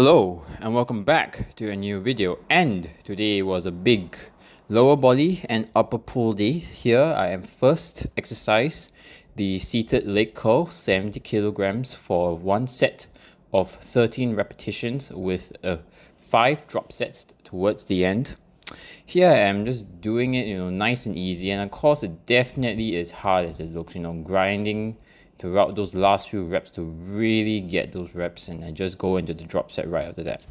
Hello and welcome back to a new video, and today was a big lower body and upper pull day. Here I am first exercise the seated leg curl 70 kilograms for one set of 13 repetitions with 5 drop sets towards the end. Here I am just doing it, nice and easy, and of course it definitely is hard as it looks, grinding throughout those last few reps to really get those reps, and I just go into the drop set right after that.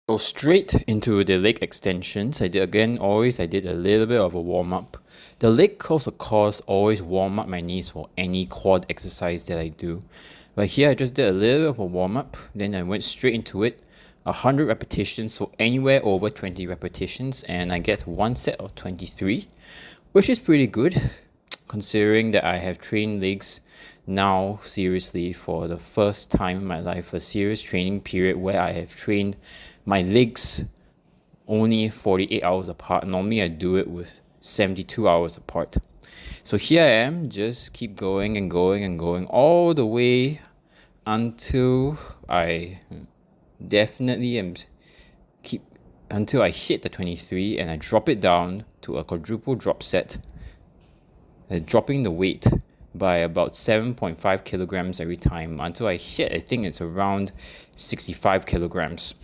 Go straight into the leg extensions. I did a little bit of a warm-up. The leg curls, of course, always warm up my knees for any quad exercise that I do. But here I just did a little bit of a warm-up, then I went straight into it. 100 repetitions, so anywhere over 20 repetitions, and I get one set of 23, which is pretty good considering that I have trained legs now seriously for the first time in my life, a serious training period where I have trained my legs only 48 hours apart. Normally I do it with 72 hours apart. So here I am, just keep going and going and going all the way until I definitely until I hit the 23, and I drop it down to a quadruple drop set, dropping the weight by about 7.5 kilograms every time until I hit, I think it's around 65 kilograms.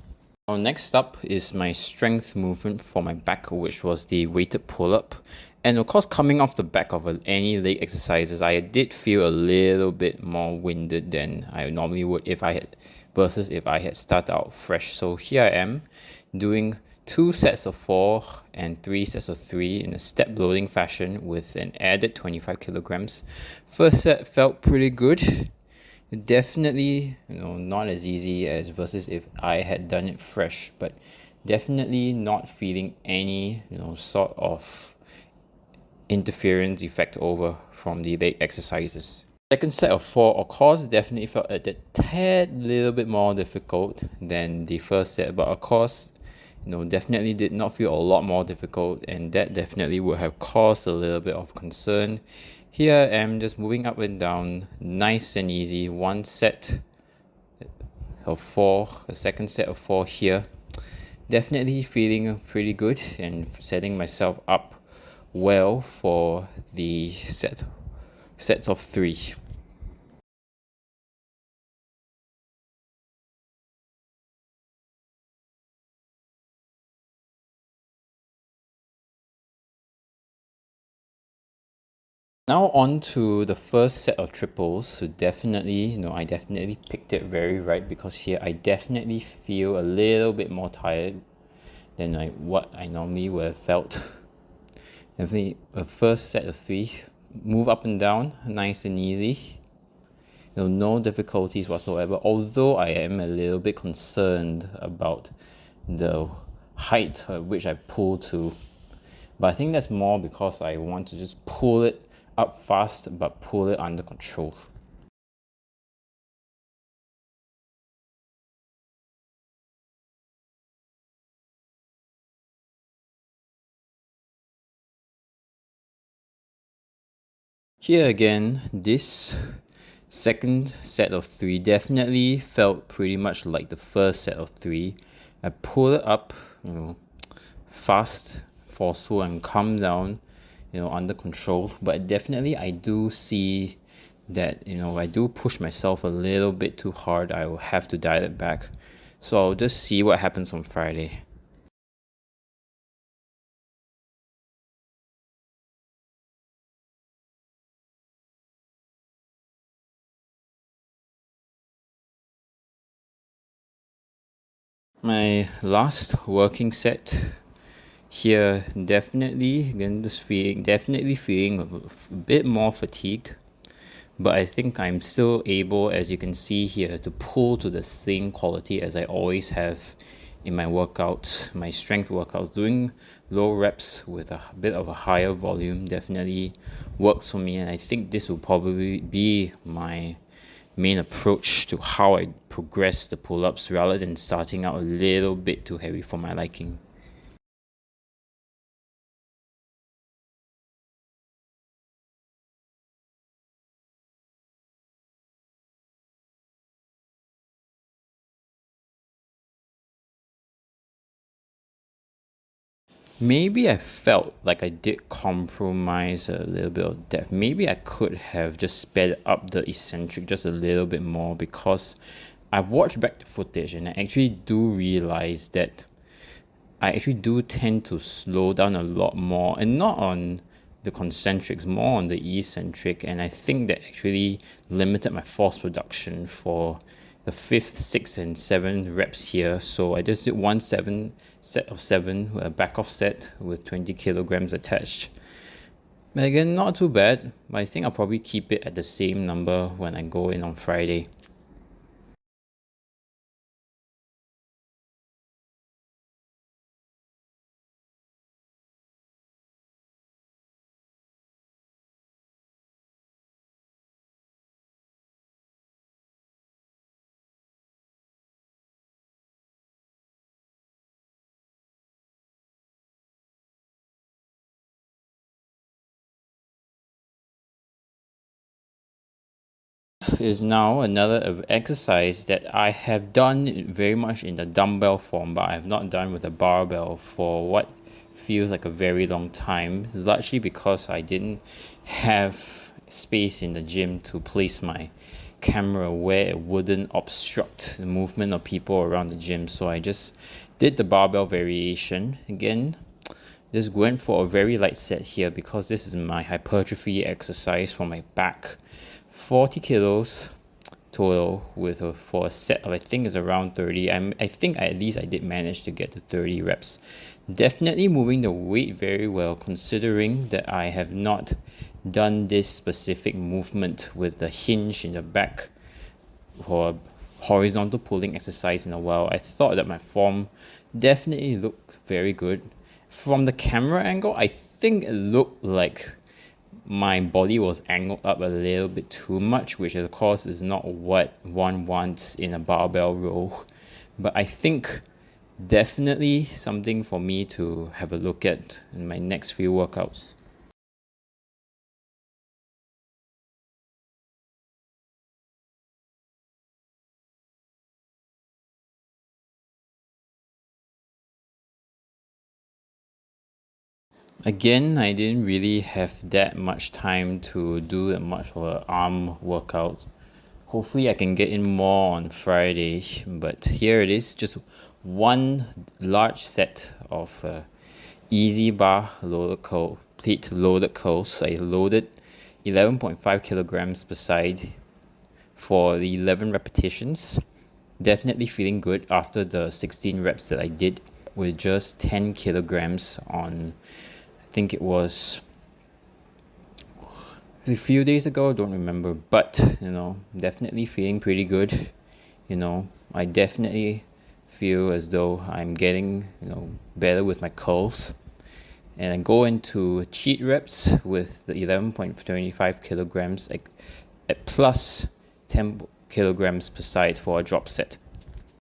Now, next up is my strength movement for my back, which was the weighted pull-up. And of course, coming off the back of any leg exercises, I did feel a little bit more winded than I normally would if I had started out fresh. So here I am doing 2 sets of 4 and 3 sets of 3 in a step loading fashion with an added 25 kilograms. First set felt pretty good. Definitely, not as easy as versus if I had done it fresh, but definitely not feeling any, sort of interference effect over from the leg exercises. Second set of 4, of course, definitely felt a tad little bit more difficult than the first set, but of course, definitely did not feel a lot more difficult, and that definitely would have caused a little bit of concern. Here I am just moving up and down, nice and easy. One set of 4, a second set of 4 here. Definitely feeling pretty good and setting myself up well for the sets of 3. Now on to the first set of triples. So definitely, I definitely picked it very right, because here I definitely feel a little bit more tired than what I normally would have felt. Definitely a first set of 3, move up and down, nice and easy. No difficulties whatsoever, although I am a little bit concerned about the height at which I pull to. But I think that's more because I want to just pull it up fast, but pull it under control. Here again, this second set of 3 definitely felt pretty much like the first set of 3. I pull it up, fast, forceful, and come down, under control. But definitely I do see that, I do push myself a little bit too hard. I will have to dial it back. So I'll just see what happens on Friday. My last working set here, definitely feeling a bit more fatigued, but I think I'm still able, as you can see here, to pull to the same quality as I always have in my workouts, my strength workouts. Doing low reps with a bit of a higher volume definitely works for me, and I think this will probably be my main approach to how I progress the pull-ups rather than starting out a little bit too heavy for my liking. Maybe I felt like I did compromise a little bit of depth. Maybe I could have just sped up the eccentric just a little bit more, because I've watched back the footage and I actually do realize that I actually do tend to slow down a lot more, and not on the concentrics, more on the eccentric, and I think that actually limited my force production for the fifth, sixth, and seventh reps here. So I just did one set of seven, a Backoff set with 20 kilograms attached. But again, not too bad, but I think I'll probably keep it at the same number when I go in on Friday. Is now another exercise that I have done very much in the dumbbell form, but I have not done with a barbell for what feels like a very long time. It's largely because I didn't have space in the gym to place my camera where it wouldn't obstruct the movement of people around the gym. So I just did the barbell variation again. Just went for a very light set here because this is my hypertrophy exercise for my back. 40 kilos total for a set of, I think is around 30. I think at least I did manage to get to 30 reps. Definitely moving the weight very well, considering that I have not done this specific movement with the hinge in the back for horizontal pulling exercise in a while. I thought that my form definitely looked very good. From the camera angle, I think it looked like my body was angled up a little bit too much, which of course is not what one wants in a barbell row. But I think definitely something for me to have a look at in my next few workouts. Again, I didn't really have that much time to do that much of an arm workout. Hopefully I can get in more on Friday, but here it is, just one large set of easy bar plate loaded curls. I loaded 11.5 kilograms per side for the 11 repetitions. Definitely feeling good after the 16 reps that I did with just 10 kilograms on, I think it was a few days ago, I don't remember, but definitely feeling pretty good. I definitely feel as though I'm getting better with my curls, and I go into cheat reps with the 11.25 kilograms at plus 10 kilograms per side for a drop set.